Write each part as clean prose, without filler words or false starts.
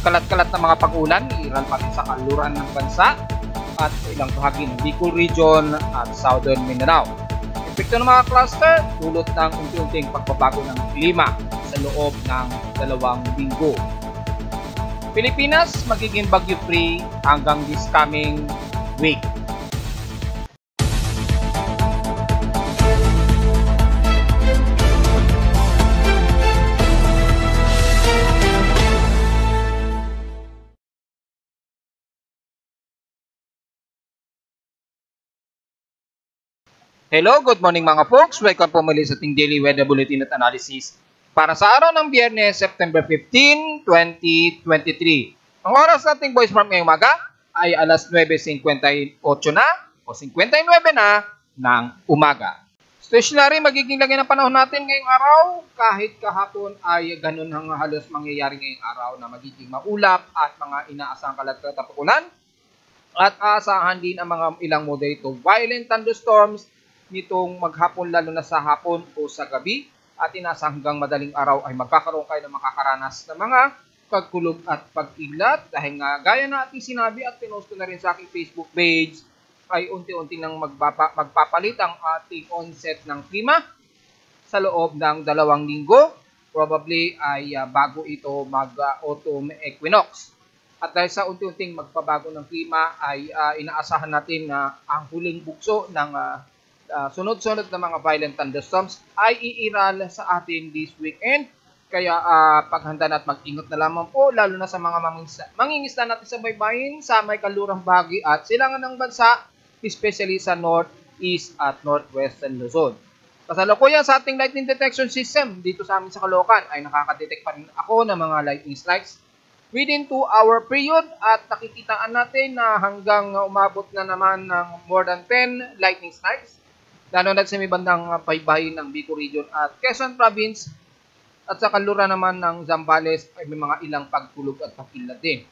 kalat-kalat na mga pag-ulan, iiral pati sa kanluran ng bansa at ilang bahagi ng Bicol Region at Southern Mindanao. Epekto ng mga cluster, dulot ng unti-unting pagbabago ng klima sa loob ng 2 linggo. Pilipinas magiging bagyo-free hanggang this coming week. Hello, good morning mga folks. Welcome po muli sa ating Daily Weather Bulletin at Analysis para sa araw ng Biyernes, September 15, 2023. Ang oras nating voice from ngayong umaga ay alas 9:58 na o 59 na ng umaga. Stationary, magiging lagay ng panahon natin ngayong araw. Kahit kahapon ay ganun ang halos mangyayari ngayong araw na magiging maulap at mga inaasang kalat-kalat na pag-ulan. At aasahan din ang mga ilang moderate to violent thunderstorms nitong maghapon, lalo na sa hapon o sa gabi, at inasa hanggang madaling araw ay magkakaroon kayo ng makakaranas ng mga pagkulog at pag-iglat dahil nga gaya na ating sinabi at pinost ko na rin sa aking Facebook page ay unti-unti nang magpapalit ang ating onset ng klima sa loob ng 2 linggo. Probably ay bago ito mag-autumn equinox. At dahil sa unti-unting magpabago ng klima ay inaasahan natin na ang huling bugso ng sunod-sunod na mga violent thunderstorms ay iiral sa atin this weekend. Kaya paghanda na at mag-ingat na lamang po, lalo na sa mga mangingisda natin sa baybayin, sa may kalurang bahagi at silangan ng bansa, especially sa northeast at northwestern Luzon. Kasalukuyan sa ating lightning detection system dito sa amin sa Caloocan ay nakaka-detect pa rin ako ng mga lightning strikes within 2-hour period at nakikitaan natin na hanggang umabot na naman ng more than 10 lightning strikes, lalo na sa may bandang baybayin ng Bicol Region at Quezon Province at sa kanluran naman ng Zambales ay may mga ilang pagtulog at pag-ilat din.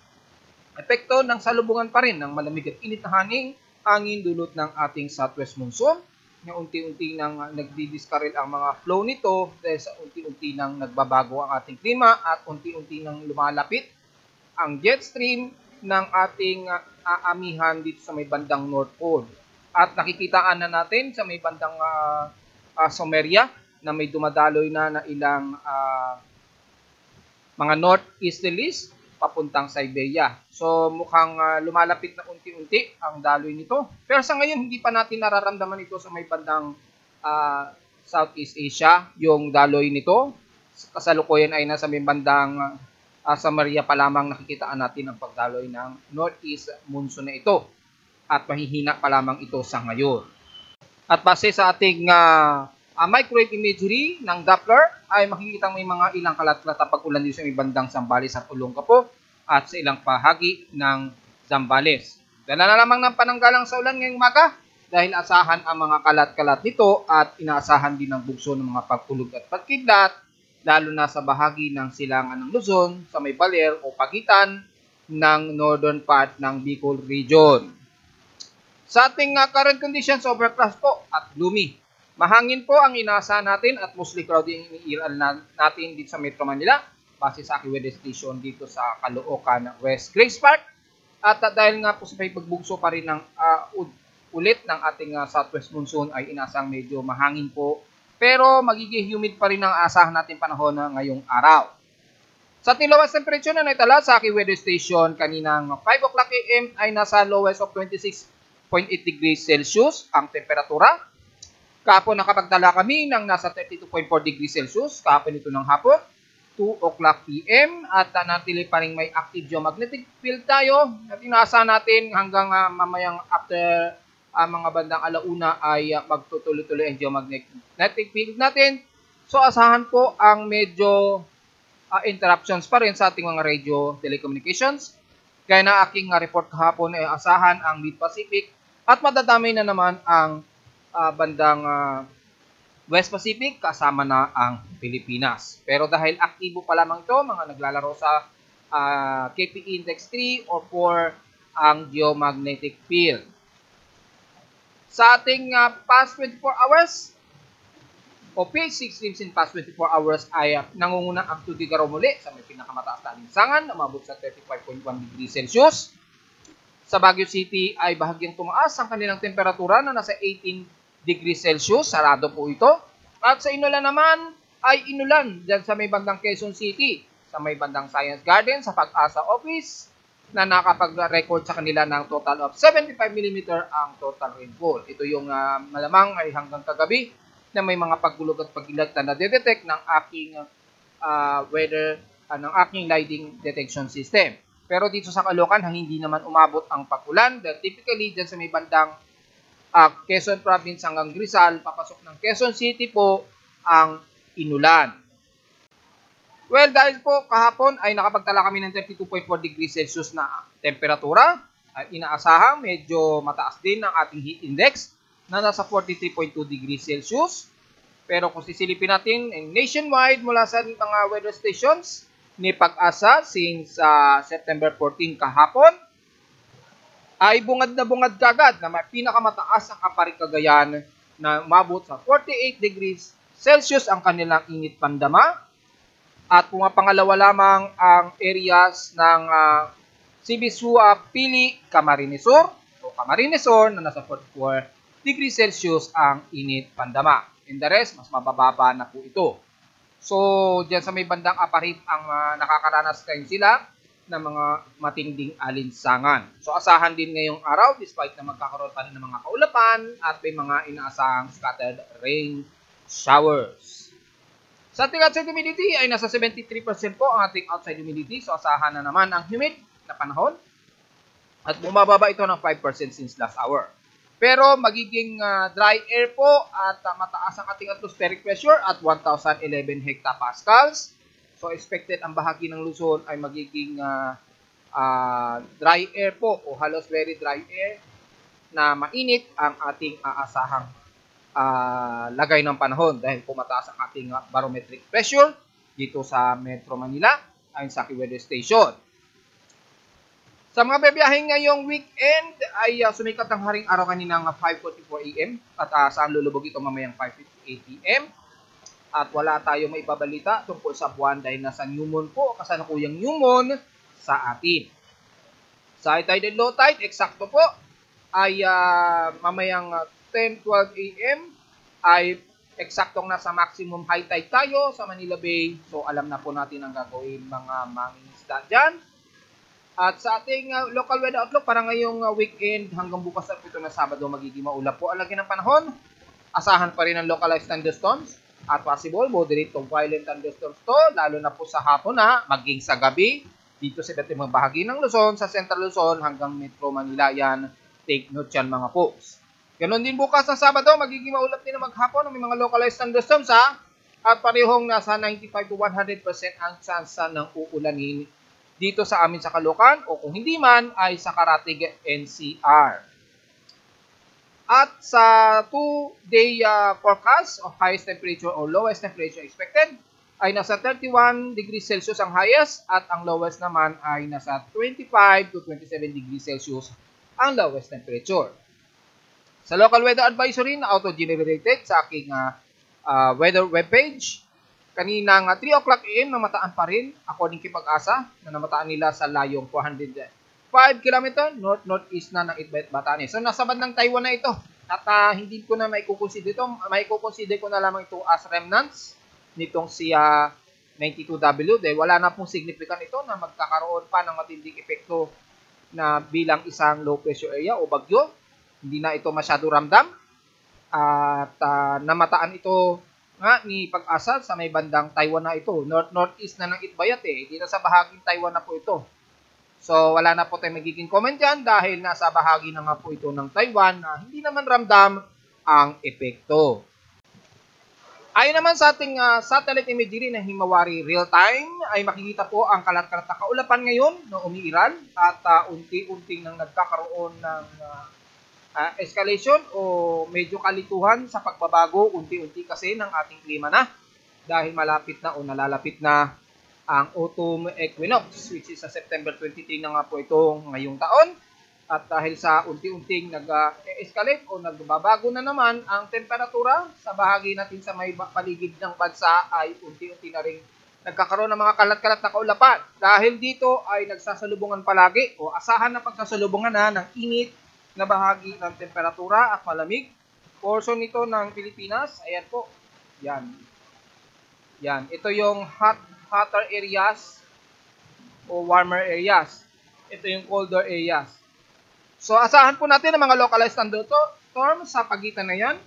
Epekto ng salubungan pa rin ng malamig at init na hangin dulot ng ating southwest monsoon na unti-unti nang nagdi-discarrel ang mga flow nito dahil sa unti-unti nang nagbabago ang ating klima at unti-unti nang lumalapit ang jet stream ng ating aamihan dito sa may bandang North Pole. At nakikitaan na natin sa may bandang Someria na may dumadaloy na ilang mga northeasterlies papuntang Siberia. So mukhang lumalapit na unti-unti ang daloy nito. Pero sa ngayon hindi pa natin nararamdaman ito sa may bandang Southeast Asia, yung daloy nito. Kasalukuyan ay nasa may bandang Samaria pa lamang nakikitaan natin ang pagdaloy ng northeast monsoon na ito. At mahihina pa lamang ito sa ngayon. At base sa ating microwave imagery ng Doppler ay makikita may mga ilang kalat-kalat na pag-ulan dito sa may bandang Zambales at Olongapo at sa ilang bahagi ng Zambales. Dala na lamang ng pananggalang sa ulan ngayong umaga dahil asahan ang mga kalat-kalat nito at inaasahan din ng bugso ng mga pagkulog at pagkidlat lalo na sa bahagi ng silangan ng Luzon sa may Baler o pagitan ng northern part ng Bicol Region. Sa ating current conditions, overcast po at gloomy. Mahangin po ang inaasahan natin at mostly cloudy ang iniiral natin dito sa Metro Manila base sa aking weather station dito sa Caloocan, West Grace Park. At dahil nga po sa pagbugso pa rin ng ulit ng ating southwest monsoon ay inaasang medyo mahangin po. Pero magiging humid pa rin ang asahan natin panahon na ngayong araw. Sa ating lowest temperature na naitala sa aking weather station kaninang 5 o'clock AM ay nasa lowest of 26.8 degrees Celsius ang temperatura. Kahapon nakapagtala kami ng nasa 32.4 degrees Celsius. Kahapon ito ng hapon, 2 o'clock PM. At natili pa rin may active geomagnetic field tayo. At inaasahan natin hanggang mamayang after mga bandang alauna ay magtutuloy-tuloy ang geomagnetic field natin. So asahan po ang medyo interruptions pa rin sa ating mga radio telecommunications. Kaya na aking report kahapon ay asahan ang Mid-Pacific at madadamay na naman ang bandang West Pacific kasama na ang Pilipinas. Pero dahil aktibo pa lamang ito, mga naglalaro sa KP Index 3 or 4 ang geomagnetic field. Sa ating past 24 hours, o P16 in past 24 hours ay nangunguna ang Tuguegarao muli sa may pinakamataas na alinsangan, umabot sa 35.1 degrees Celsius. Sa Baguio City ay bahagyang tumaas ang kanilang temperatura na nasa 18 degrees Celsius, sarado po ito. At sa Inulan naman ay inulan dyan sa may bandang Quezon City, sa may bandang Science Garden, sa Pag-asa Office, na nakapag-record sa kanila ng total of 75 mm ang total rainfall. Ito yung malamang ay hanggang kagabi na may mga paggulog at pagkilag na nadedetect ng aking ng aking lighting detection system. Pero dito sa Caloocan, hindi naman umabot ang pag-ulan. Dahil typically, dyan sa may bandang Quezon Province hanggang Rizal, papasok ng Quezon City po ang inulan. Well, dahil po kahapon ay nakapagtala kami ng 32.4 degrees Celsius na temperatura. At inaasahang medyo mataas din ang ating heat index na nasa 43.2 degrees Celsius. Pero kung sisilipin natin nationwide mula sa mga weather stations ni Pag-asa since September 14 kahapon, ay bungad na bungad kagad na may pinakamataas ang Aparig Cagayan na umabot sa 48 degrees Celsius ang kanilang init pandama. At pumapangalawa lamang ang areas ng Sibisua, Pili, Camarines Sur na nasa 44 degrees Celsius ang init pandama. In the rest, mas mabababa na po ito. So, diyan sa may bandang Aparit ang nakakaranas kayo sila ng mga matinding alinsangan. So, asahan din ngayong araw despite na magkakaroon pa rin ng mga kaulapan at may mga inaasahang scattered rain showers. Sa ating outside humidity ay nasa 73% po ang ating outside humidity. So, asahan na naman ang humid na panahon. At bumababa ito ng 5% since last hour. Pero magiging dry air po at mataas ang ating atmospheric pressure at 1,011 hectopascals. So expected ang bahagi ng Luzon ay magiging dry air po o halos very dry air na mainit ang ating aasahang lagay ng panahon dahil pumataas ang ating barometric pressure dito sa Metro Manila ayon sa AccuWeather Station. Sa mga bebiyaheng ngayong weekend ay sumikat ang haring araw kaninang 5:44 AM at saan lulubog ito mamayang 5:58 PM. At wala tayong maibabalita tungkol sa buwan dahil nasa new moon po, kasalukuyang new moon sa atin. Sa high tide and low tide, eksakto po ay mamayang 10:12 AM ay eksaktong nasa maximum high tide tayo sa Manila Bay. So alam na po natin ang gagawin mga mangingisda dyan. At sa ating local weather outlook para ngayong weekend hanggang bukas at ito na Sabado magiging maulap po ang lagi ng panahon. Asahan pa rin ang localized thunderstorms at possible moderate to violent thunderstorms to lalo na po sa hapon maging sa gabi dito sa iba't ibang bahagi ng Luzon, sa Central Luzon hanggang Metro Manila yan. Take note yan mga folks. Ganon din bukas ng Sabado magiging maulap din na maghapon ng may mga localized thunderstorms at parehong nasa 95 to 100% ang chance ng uulanin dito sa amin sa Caloocan o kung hindi man ay sa Karatig NCR. At sa 2-day forecast of highest temperature or lowest temperature expected ay nasa 31 degrees Celsius ang highest at ang lowest naman ay nasa 25 to 27 degrees Celsius ang lowest temperature. Sa local weather advisory na auto-generated sa aking weather webpage, kaninang 3 o'clock AM namataan pa rin according kay Pag-asa na namataan nila sa layong 405 km north-northeast na ng Itbayat, Batanes. So nasa bandang Taiwan na ito at hindi ko na maikukonsider ito. Maikukonsider ko na lamang ito as remnants nitong si 92W dahil wala na pong significant ito na magkakaroon pa ng matinding epekto na bilang isang low pressure area o bagyo. Hindi na ito masyado ramdam at namataan ito ni Pag-asa sa may bandang Taiwan na ito. North-northeast na ng Itbayat dito sa bahaging Taiwan na po ito. So wala na po tayong magiging comment dyan dahil nasa bahagi na nga po ito ng Taiwan na hindi naman ramdam ang epekto. Ayon naman sa ating satellite imagery na Himawari real-time ay makikita po ang kalat-kalat na kaulapan ngayon na umiiral at unti-unting nang nagkakaroon ng escalation o medyo kalituhan sa pagbabago unti-unti kasi ng ating klima na dahil malapit na o nalalapit na ang autumn equinox which is sa September 23 na nga po ito ngayong taon At dahil sa unti-unting nag-escalate o nagbabago na naman ang temperatura sa bahagi natin sa may paligid ng bansa ay unti-unti na rin nagkakaroon ng mga kalat-kalat na kaulapan. Dahil dito ay nagsasalubungan palagi o asahan na pagsasalubungan na ng init na bahagi ng temperatura at malamig. Portion nito ng Pilipinas, ayan po, yan. Yan, ito yung hotter areas o warmer areas. Ito yung colder areas. So, asahan po natin ang mga localized thunderstorms sa pagitan na yan.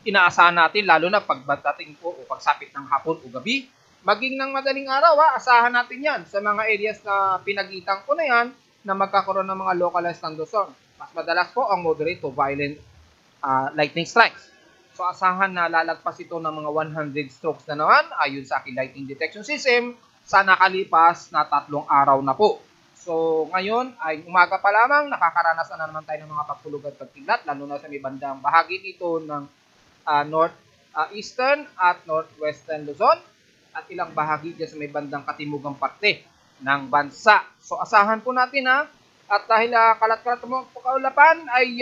Inaasahan natin, lalo na pagdating po o pagsapit ng hapon o gabi. Maging ng madaling araw, asahan natin yan sa mga areas na pinagitan ko na yan na magkakaroon ng mga localized thunderstorms. Mas madalas po ang moderate to violent lightning strikes. So, asahan na lalagpas ito ng mga 100 strokes na naman ayon sa aking lightning detection system sa nakalipas na 3 araw na po. So, ngayon ay umaga pa lamang, nakakaranas na naman tayo ng mga pagpulog at pagkidlat, lalo na sa may bandang bahagi nito ng northeastern at northwestern Luzon at ilang bahagi dyan sa may bandang katimugang parte ng bansa. So, asahan po natin at dahil kalat-kalat mo kaulapan ay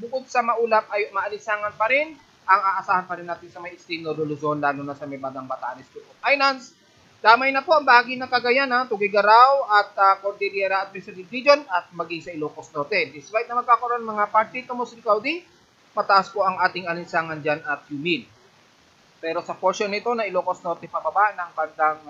bukod sa maulap ay maalisangan pa rin, ang aasahan pa rin natin sa may extreme Northern Luzon, lalo na sa may bandang Batanes to Islands. Damay na po ang bahagi ng Cagayan, Tuguegarao at Cordillera Administrative Region at maging sa Ilocos Norte. Despite na magkakaroon mga partly to mostly cloudy, mataas po ang ating alinsangan dyan at humid. Pero sa portion nito na Ilocos Norte pababa ng bandang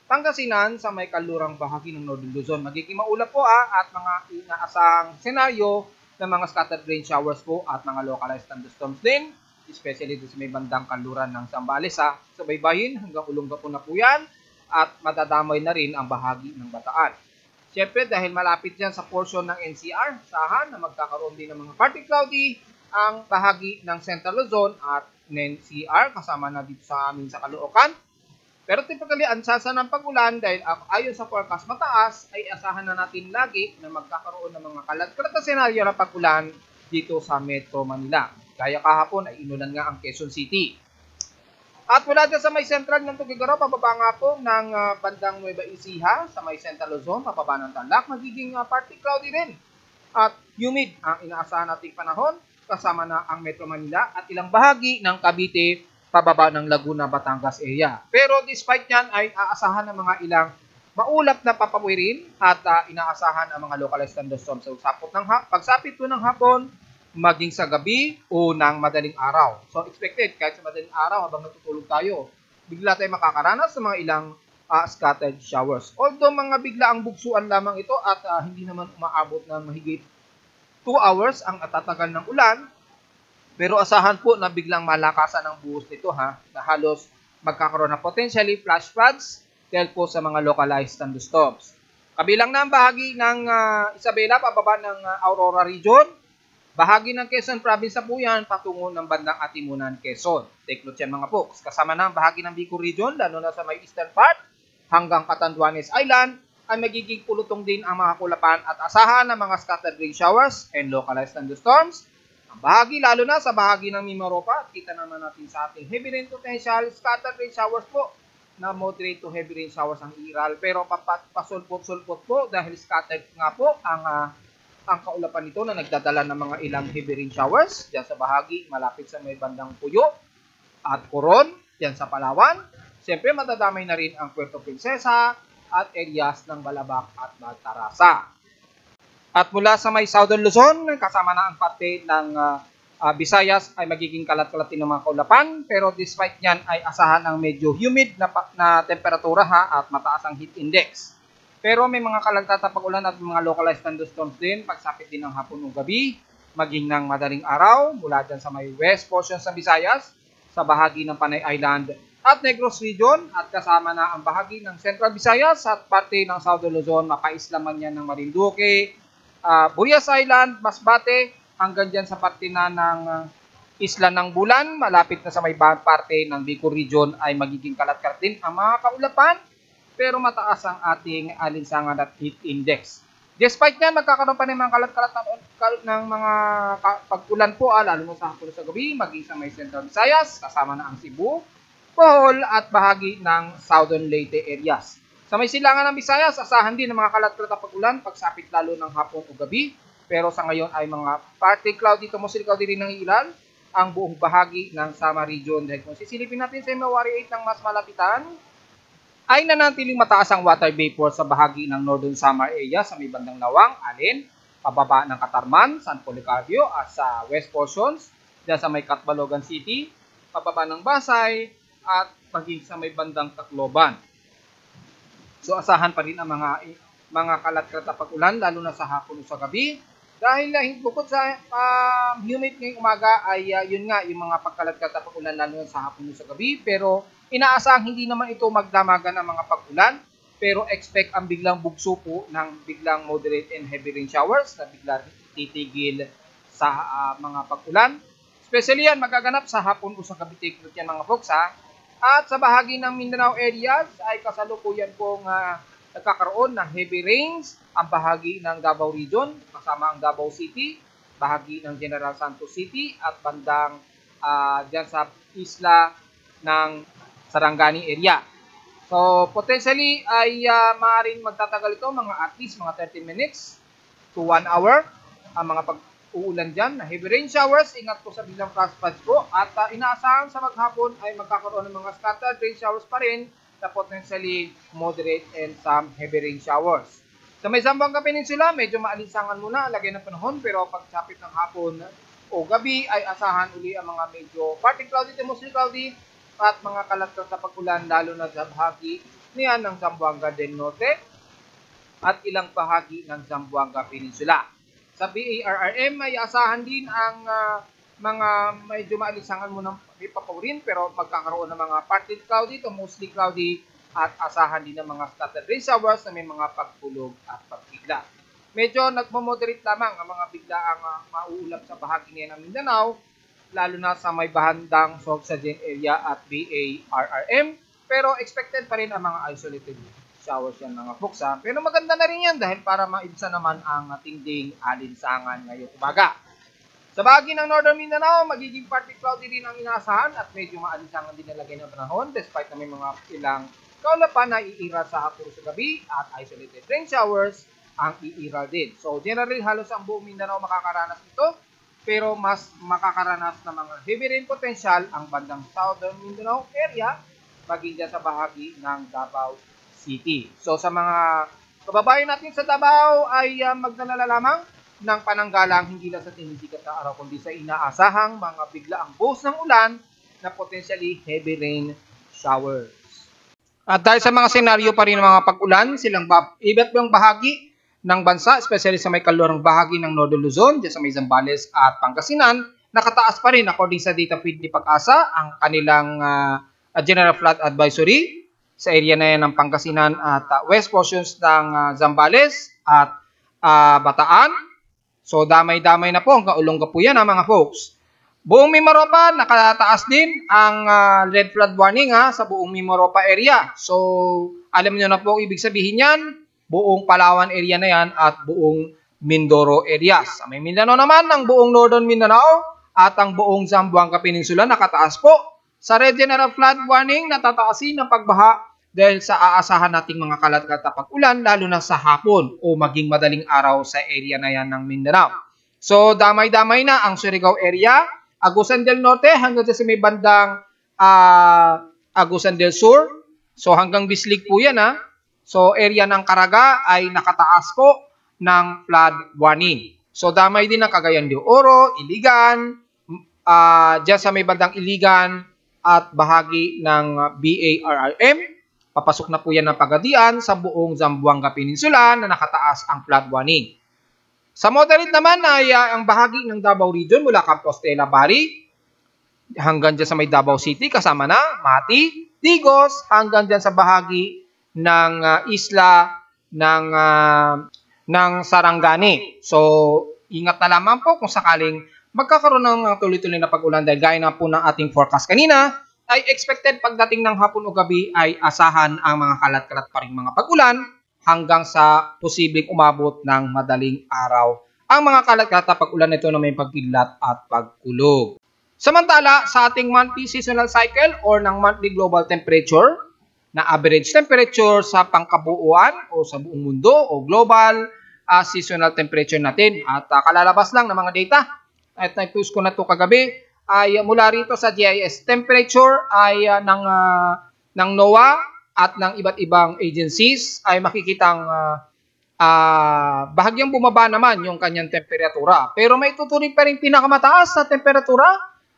Pangasinan sa may kalurang bahagi ng Northern Luzon, magiging maulap po at mga inaasahang senaryo ng mga scattered rain showers po at mga localized thunderstorms din, especially sa may bandang kanluran ng Zambales sa baybayin hanggang Olongapo na po yan. At madadamay na rin ang bahagi ng Bataan. Siyempre, dahil malapit yan sa portion ng NCR, sahan na magkakaroon din ng mga partly cloudy ang bahagi ng Central Luzon at NCR, kasama na dito sa amin sa Caloocan. Pero typically, ang sansa ng pag-ulan dahil ayon sa forecast mataas, ay asahan na natin lagi na magkakaroon ng mga kalat-kalat na senaryo ng pag-ulan dito sa Metro Manila. Kaya kahapon ay inulan nga ang Quezon City. At mula dyan sa may central ng Tuguegarao, pababa nga po ng bandang Nueva Ecija, sa may Central Luzon, pababa ng Tarlac, magiging partly cloudy rin. At humid ang inaasahan nating panahon, kasama na ang Metro Manila at ilang bahagi ng Cavite, pababa ng Laguna, Batangas area. Pero despite yan ay aasahan ng mga ilang maulap na papawirin at inaasahan ang mga localized thunderstorms sa pagsapit po ng hapon, maging sa gabi o ng madaling araw. So, expected, kahit sa madaling araw, habang natutulog tayo, bigla tayo makakaranas sa mga ilang scattered showers. Although, mga biglaang bugsuan lamang ito at hindi naman umaabot ng mahigit 2 hours ang atatagal ng ulan, pero asahan po na biglang malakasan ang buhos nito na halos magkakaroon ng potentially flash floods dahil po sa mga localized thunderstorms. Kabilang na ang bahagi ng Isabela, pababa ng Aurora region, bahagi ng Quezon Province po yan, patungo ng bandang Atimunan, Quezon. Take note yan mga folks. Kasama na ang bahagi ng Bicol Region, lalo na sa may eastern part, hanggang Catanduanes Island, ay magiging pulutong din ang mga kulapan at asahan ng mga scattered rain showers and localized thunderstorms. Ang bahagi, lalo na sa bahagi ng Mimaropa, kita naman natin sa ating heavy rain potential, scattered rain showers po, na moderate to heavy rain showers ang iral. Pero pasulpot-sulpot po dahil scattered nga po ang kaulapan nito na nagdadala ng mga ilang heavy rain showers dyan sa bahagi malapit sa may bandang Puyo at Coron, dyan sa Palawan. Siyempre, madadamay na rin ang Puerto Princesa at areas ng Balabac at Baltarasa. At mula sa may Southern Luzon, kasama na ang parte ng Visayas ay magiging kalat-kalat din ng mga kaulapan. Pero despite yan ay asahan ang medyo humid na temperatura at mataas ang heat index. Pero may mga kalagtatang pag-ulan at mga localized thunderstorms din, pagsapit din ng hapon o gabi, maging ng madaling araw, mula dyan sa may west portion sa Visayas, sa bahagi ng Panay Island at Negros Region, at kasama na ang bahagi ng Central Visayas at parte ng Southern Luzon, mapaislaman yan ng Marinduque, Burias Island, Masbate, hanggang dyan sa parte na ng Isla ng Bulan, malapit na sa may parte ng Bicol Region ay magiging kalat-kalat din ang mga kaulapan, pero mataas ang ating alinsangan at heat index. Despite yan, magkakaroon pa ng mga kalat-kalat ng mga pag-ulan po, lalo mo sa hapon sa gabi, maging sa may Central Visayas, kasama na ang Cebu, Bohol at bahagi ng Southern Leyte areas. Sa may silangan ng Visayas, asahan din ng mga kalat-kalat na pag-ulan pagsapit lalo ng hapon o gabi. Pero sa ngayon ay mga partly cloudy to mostly cloudy rin ng ilan ang buong bahagi ng Samar Region. Dahil kung sisilipin natin sa February 8 ng mas malapitan, ay nanatiling mataas ang water vapor sa bahagi ng Northern Samar area sa may bandang Lawang, Alin, pababa ng Katarman, San Policarpio at sa west portions, dyan sa may Catbalogan City, pababa ng Basay at maging sa may bandang Tacloban. So asahan pa rin ang mga kalat-kalat na pag-ulan lalo na sa hapon o sa gabi. Dahil bukod sa humid ngayong umaga ay yun nga yung mga pagkalat-kalat na pag-ulan lalo na sa hapon o sa gabi. Pero inaasahang hindi naman ito magdamagan ng mga pag-ulan. Pero expect ang biglang bugso po ng biglang moderate and heavy rain showers na biglang titigil sa mga pag-ulan. Especially yan magaganap sa hapon o sa gabi. Take note yan mga folks ha. At sa bahagi ng Mindanao areas ay kasalukuyan pong nagkakaroon ng heavy rains ang bahagi ng Davao Region, kasama ang Davao City, bahagi ng General Santos City at bandang dyan sa isla ng Sarangani area. So potentially ay maaaring magtatagal ito mga at least mga 30 minutes to 1 hour ang mga pag-uulan dyan na heavy rain showers. Ingat po sa bilang flash floods po at inaasahan sa maghapon ay magkakaroon ng mga scattered rain showers pa rin na potentially moderate and some heavy rain showers. Sa may Zamboanga Peninsula, medyo maalinsangan muna, lagay ng panahon, pero pagsapit ng hapon o gabi ay asahan uli ang mga medyo partly cloudy to mostly cloudy at mga kalat-kalat na pag-ulan lalo na sa bahagi niyan ng Zamboanga del Norte at ilang bahagi ng Zamboanga Peninsula. Sa BARRM ay asahan din ang mga medyo maalinsangan muna papawirin pero magkakaroon ng mga partly cloudy to mostly cloudy at asahan din ng mga scattered rain showers na may mga pagpulog at pagbigla. Medyo nagmo-moderate lamang ang mga biglaang mauulap sa bahagi ngayon ng Mindanao, lalo na sa may bandang Sorsogon area at BARRM, pero expected pa rin ang mga isolated showers yan mga folks ha. Pero maganda na rin yan dahil para maibsan naman ang tinding alinsangan ngayong umaga. Sa bahagi ng Northern Mindanao, magiging partly cloudy rin ang inaasahan at medyo maalinsangan din nalagay ng panahon despite na may mga ilang kaulapan na iiral sa hapon sa gabi at isolated rain showers ang iiral din. So generally halos ang buong Mindanao makakaranas nito pero mas makakaranas ng mga heavy rain potential ang bandang Southern Mindanao area maging dyan sa bahagi ng Davao City. So sa mga kababayan natin sa Davao ay magdalala lamang ng pananggalang hindi lang sa tinitikat na araw kundi sa inaasahang mga biglaang buhos ng ulan na potentially heavy rain showers. At dahil sa mga senaryo pa rin ng mga pag-ulan, silang iba't ibang bahagi ng bansa, especially sa may kalurang bahagi ng Northern Luzon, dyan sa may Zambales at Pangasinan, nakataas pa rin according sa data feed ni Pag-asa ang kanilang General Flood Advisory sa area na yan ng Pangasinan at west portions ng Zambales at Bataan. So damay-damay na po, ang kaulongga po yan mga folks. Buong Mimaropa, nakataas din ang red flood warning sa buong Mimaropa area. So alam niyo na po ang ibig sabihin yan, buong Palawan area na yan at buong Mindoro areas. Sa may Mindanao naman, ang buong Northern Mindanao at ang buong Zamboanga Peninsula nakataas po. Sa red general flood warning, natataasin ang pagbaha dahil sa aasahan nating mga kalat-kalat na pag-ulan lalo na sa hapon o maging madaling araw sa area na yan ng Mindanao. So damay-damay na ang Surigao area, Agusan del Norte hanggang sa may bandang Agusan del Sur. So hanggang Bislig po yan So area ng Caraga ay nakataas po ng flood warning. So damay din ang Cagayan de Oro, Iligan, dyan sa may bandang Iligan at bahagi ng BARRM. Papasok na po yan ng Pagadian sa buong Zamboanga Peninsula na nakataas ang flood warning. Sa moderate naman ay ang bahagi ng Davao Region mula Compostela Bari hanggang dyan sa may Davao City kasama na Mati, Digos hanggang dyan sa bahagi ng isla ng Sarangani. So ingat na lamang po kung sakaling magkakaroon ng tuloy-tuloy na pag-ulan dahil gaya na po ng ating forecast kanina ay expected pagdating ng hapon o gabi ay asahan ang mga kalat-kalat pa rin mga pag-ulan hanggang sa posibleng umabot ng madaling araw. Ang mga kalat-kalat na pag-ulan nito na may pagkidlat at pagkulog. Samantala, sa ating monthly seasonal cycle or ng monthly global temperature na average temperature sa pangkabuuan o sa buong mundo o global seasonal temperature natin. At kalalabas lang ng mga data at na-post ko na to kagabi ay mula rito sa GIS temperature ay ng NOAA at ng iba't ibang agencies ay makikitang bahagyang bumaba naman yung kanyang temperatura. Pero may tutuloy pa rin pinakamataas na temperatura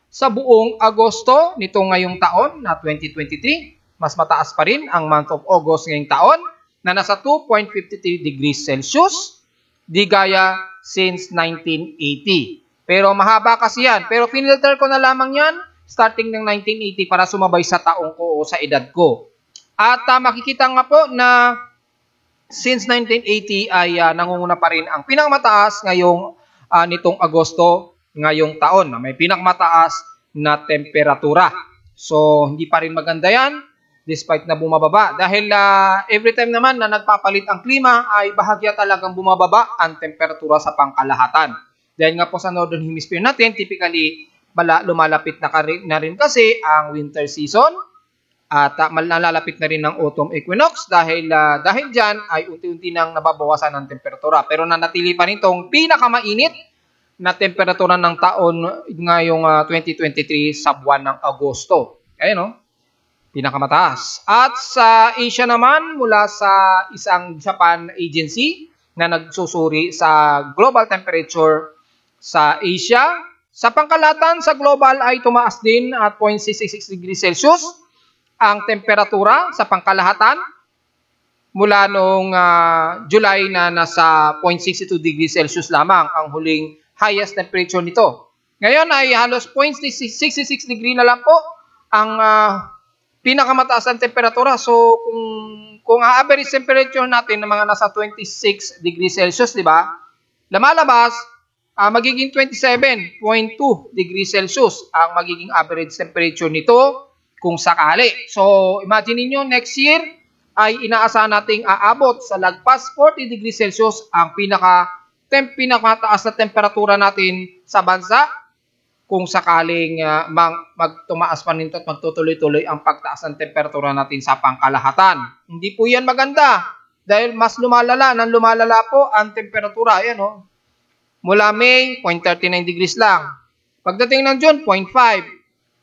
sa buong Agosto nito ngayong taon na 2023. Mas mataas pa rin ang month of August ngayong taon na nasa 2.53 degrees Celsius, di gaya since 1980. Pero mahaba kasi yan. Pero finilter ko na lamang yan starting ng 1980 para sumabay sa taong ko o sa edad ko. At makikita nga po na since 1980 ay nangunguna pa rin ang pinakamataas ngayong nitong Agosto ngayong taon na may pinakamataas na temperatura. So hindi pa rin maganda yan despite na bumababa. Dahil every time naman na nagpapalit ang klima ay bahagya talagang bumababa ang temperatura sa pangkalahatan. Dahil nga po sa Northern Hemisphere natin, typically lumalapit na rin kasi ang winter season at nalalapit na rin ng autumn equinox dahil dyan ay unti-unti nang nababawasan ang temperatura. Pero nanatili pa rin itong pinakamainit na temperatura ng taon ngayong 2023 sa buwan ng Agosto. Ayan no? Pinakamataas. At sa Asia naman, mula sa isang Japan agency na nagsusuri sa global temperature sa Asia, sa pangkalahatan sa global ay tumaas din at 0.66 degrees Celsius ang temperatura sa pangkalahatan mula noong July na nasa 0.62 degrees Celsius lamang ang huling highest temperature nito. Ngayon ay halos 0.66 degree na lang po ang pinakamataas ang temperatura. So, kung average temperature natin ng mga nasa 26 degrees Celsius, di ba? Lumalabas, magiging 27.2 degrees Celsius ang magiging average temperature nito kung sakali. So, imagine niyo next year ay inaasahan nating aabot sa lagpas 40 degrees Celsius ang pinakamataas na temperatura natin sa bansa. Kung sakaling magtumaas pa nito at magtutuloy-tuloy ang pagtaas ng temperatura natin sa pangkalahatan. Hindi po yan maganda dahil mas lumalala po ang temperatura. Ayan, oh. Mula May, 0.39 degrees lang. Pagdating ng June, 0.5.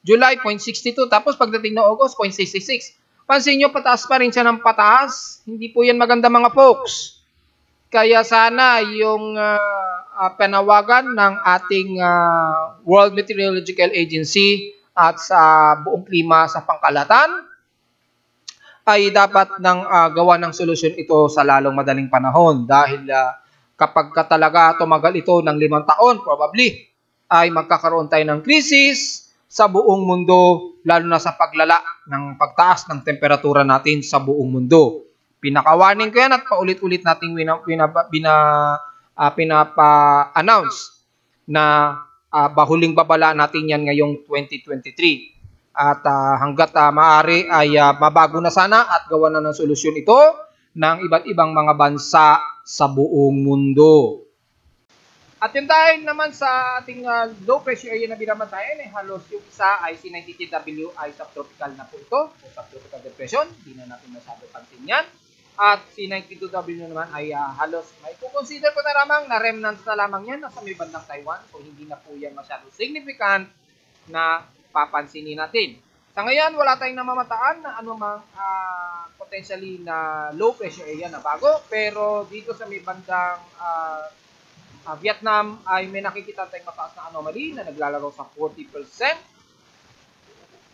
July, 0.62. Tapos pagdating ng August, 0.66. Pansin nyo, pataas pa rin siya ng pataas. Hindi po yan maganda mga folks. Kaya sana yung panawagan ng ating World Meteorological Agency at sa buong klima sa pangkalahatan ay dapat nang gawa ng solusyon ito sa lalong madaling panahon. Dahil kapag talaga tumagal ito ng 5 taon, probably, ay magkakaroon tayo ng krisis sa buong mundo, lalo na sa paglala ng pagtaas ng temperatura natin sa buong mundo. Pinaka-warning ko yan at paulit-ulit nating pinapa-announce na huling babala natin yan ngayong 2023. At hanggat maaari ay mabago na sana at gawa na ng solusyon ito ng iba't ibang mga bansa sa buong mundo. At yun dahil naman sa ating low pressure area na binabantayan, halos yung isa ay C92W ay subtropical na po ito, o subtropical depression, hindi na natin masyado pansin yan. At C92W naman ay halos may consider ko na lamang na remnants na lamang yan nasa may bandang Taiwan. So hindi na po yan masyado significant na papansinin natin. Sa ngayon, wala tayong namamataan na anumang potentially na low pressure area na bago. Pero dito sa may bandang Vietnam ay may nakikita tayong mataas na anomaly na naglalaro sa 40%.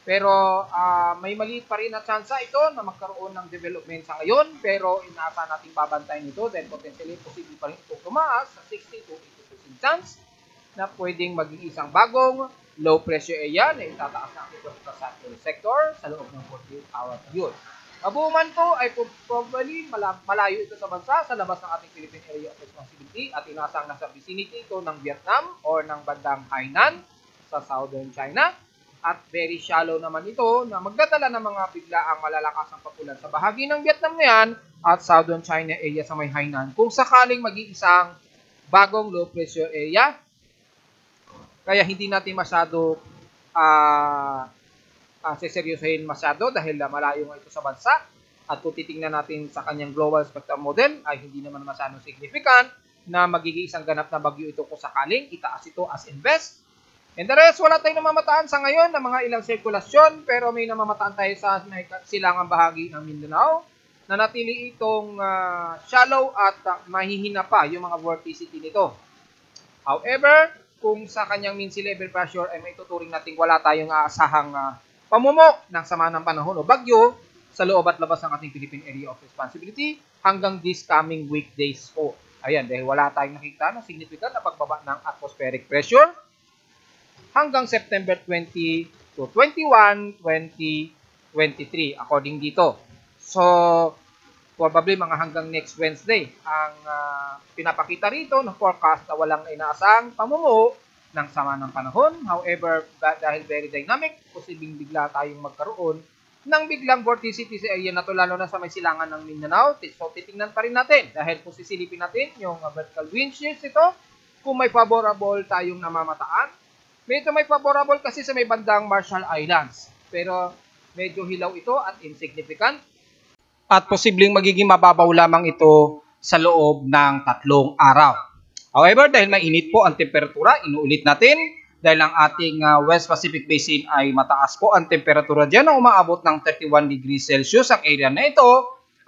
Pero may maliit pa rin na tsansa ito na magkaroon ng development sa ngayon. Pero inaasahan natin babantayan ito dahil potentially posible pa rin itong tumaas sa 60 to 80% chance na pwedeng maging isang bagong low pressure area na itataas na ang infrastructure sector sa loob ng 48 hours yun. Kabuuman po ay probably malayo ito sa bansa sa labas ng ating Philippine Area of Responsibility at inasang nasa vicinity ito ng Vietnam or ng bandang Hainan sa southern China. At very shallow naman ito na magdadala ng mga biglaang malalakas ang pagulan sa bahagi ng Vietnam na yan at southern China area sa may Hainan. Kung sakaling maging isang bagong low pressure area, kaya hindi natin masyado seseryosohin masyado dahil malayo nga ito sa bansa. At kung titingnan natin sa kanyang global spectrum model ay hindi naman masyadong significant na magiging isang ganap na bagyo ito kung sakaling itaas ito as invest. And the rest, wala tayong namamataan sa ngayon na mga ilang sirkulasyon, pero may namamataan tayo sa silangang bahagi ng Mindanao na natili itong shallow at mahihina pa yung mga vorticity nito. However, kung sa kanyang mean sea level pressure ay may tuturing natin wala tayong aasahang pamumok ng sama ng panahon o bagyo sa loob at labas ng ating Philippine Area of Responsibility hanggang this coming weekdays po. Ayan, dahil wala tayong nakita na significant na pagbaba ng atmospheric pressure hanggang September 20 to 21, 2023 according dito. So, probably mga hanggang next Wednesday ang pinapakita rito ng forecast na walang inaasang pamumuo ng sama ng panahon. However, dahil very dynamic, posibleng bigla tayong magkaroon ng biglang vorticity sa area na to, lalo na sa may silangan ng Mindanao. So, titingnan pa rin natin dahil kung sisilipin natin yung vertical wind shears ito, kung may favorable tayong namamataan. Medyo may favorable kasi sa may bandang Marshall Islands. Pero medyo hilaw ito at insignificant. At posibleng magiging mababaw lamang ito sa loob ng 3 araw. However, dahil mainit po ang temperatura, inuulit natin, dahil ang ating West Pacific Basin ay mataas po ang temperatura dyan na umaabot ng 31 degrees Celsius, ang area na ito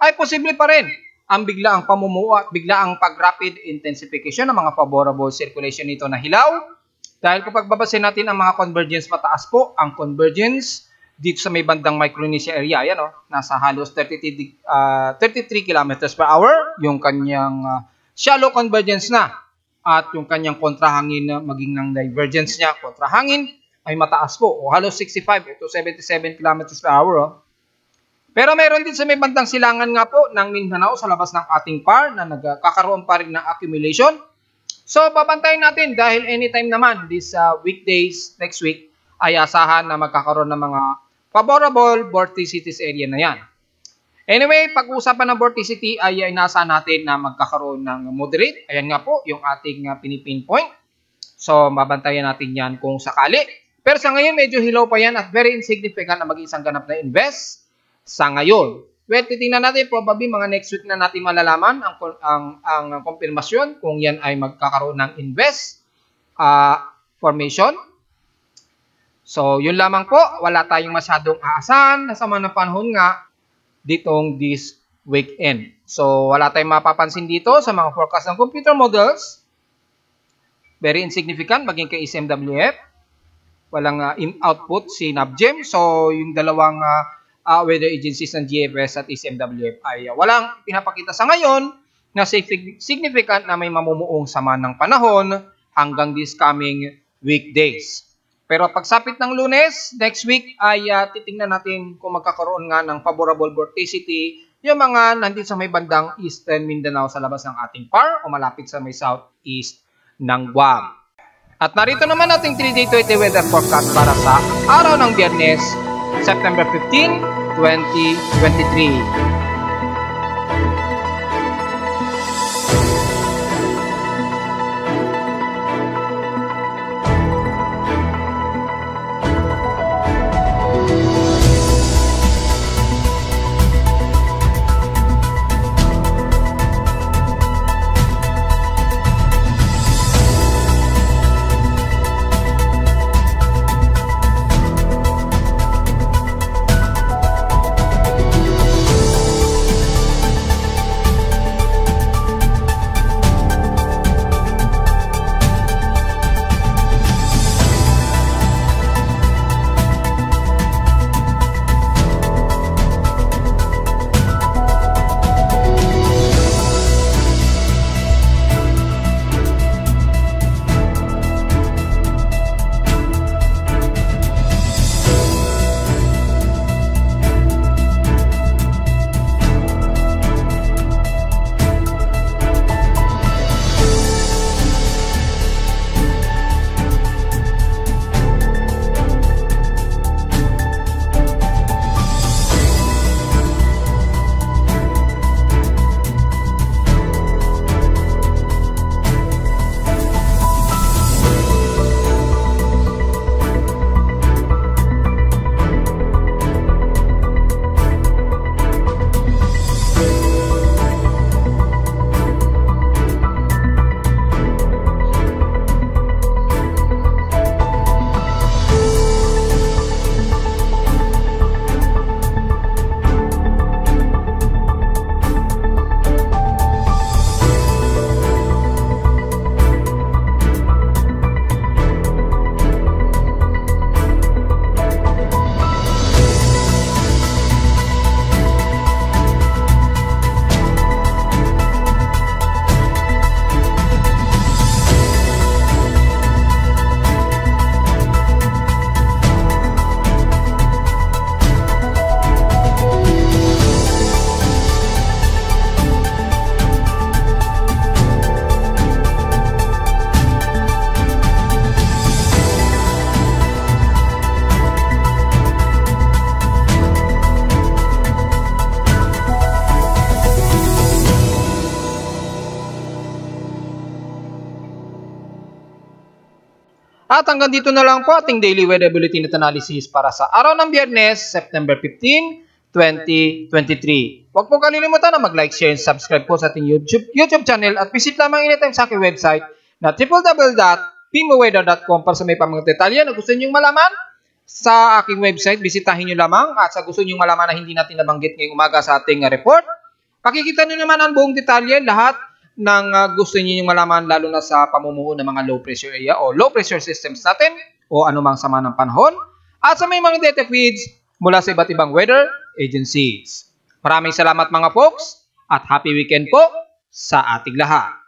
ay posible pa rin ang biglaang pamumuo at biglaang pag-rapid intensification ng mga favorable circulation nito na hilaw. Dahil kapag babasin natin ang mga convergence, mataas po ang convergence dito sa may bandang Micronesia area. Yan, nasa halos 33 kilometers per hour yung kanyang shallow convergence na. At yung kanyang kontrahangin maging ng divergence niya, kontrahangin ay mataas po o halos 65 to 77 kilometers per hour. Pero meron din sa may bandang silangan nga po ng Mindanao sa labas ng ating PAR na nagkakaroon pa rin ng accumulation. So, babantayin natin dahil anytime naman this weekdays next week ay asahan na magkakaroon ng mga favorable vorticities area na yan. Anyway, pag-usapan ng vorticity ay inaasahan natin na magkakaroon ng moderate. Ayan nga po yung ating pinipinpoint. So, mabantayan natin yan kung sakali. Pero sa ngayon, medyo hilaw pa yan at very insignificant na maging isang ganap na invest sa ngayon. Well, titingnan natin, probably mga next week na natin malalaman ang konfirmasyon kung yan ay magkakaroon ng invest formation. So, yun lamang po. Wala tayong masyadong aasahan na sama ng panahon nga ditong this weekend. So, wala tayong mapapansin dito sa mga forecast ng computer models. Very insignificant, maging kay SMWF. Walang output si NABGEM. So, yung dalawang weather agencies ng GFS at SMWF ay walang pinapakita sa ngayon na significant na may mamumuong sama ng panahon hanggang this coming weekdays. Pero pagsapit ng Lunes, next week ay titingnan natin kung magkakaroon nga ng favorable vorticity yung mga nandito sa may bandang Eastern Mindanao sa labas ng ating PAR o malapit sa may southeast ng Guam. At narito naman ating 3-day 20 weather forecast para sa araw ng Biyernes, September 15, 2023. At hanggang dito na lang po ating daily weather bulletin at analysis para sa araw ng Biyernes, September 15, 2023. Huwag po kalilimutan na mag-like, share, and subscribe po sa ating YouTube channel at visit lamang anytime sa aking website na www.pimoweather.com para sa may pamang detalye na gusto nyo malaman sa aking website. Bisitahin nyo lamang at sa gusto nyo malaman na hindi natin nabanggit ngayong umaga sa ating report. Pakikita nyo naman ang buong detalye, lahat ng gusto niyo yung malaman lalo na sa pamumuo ng mga low pressure area o low pressure systems natin o anumang sama ng panahon at sa may mga data feeds mula sa iba't ibang weather agencies. Maraming salamat mga folks at happy weekend po sa ating lahat.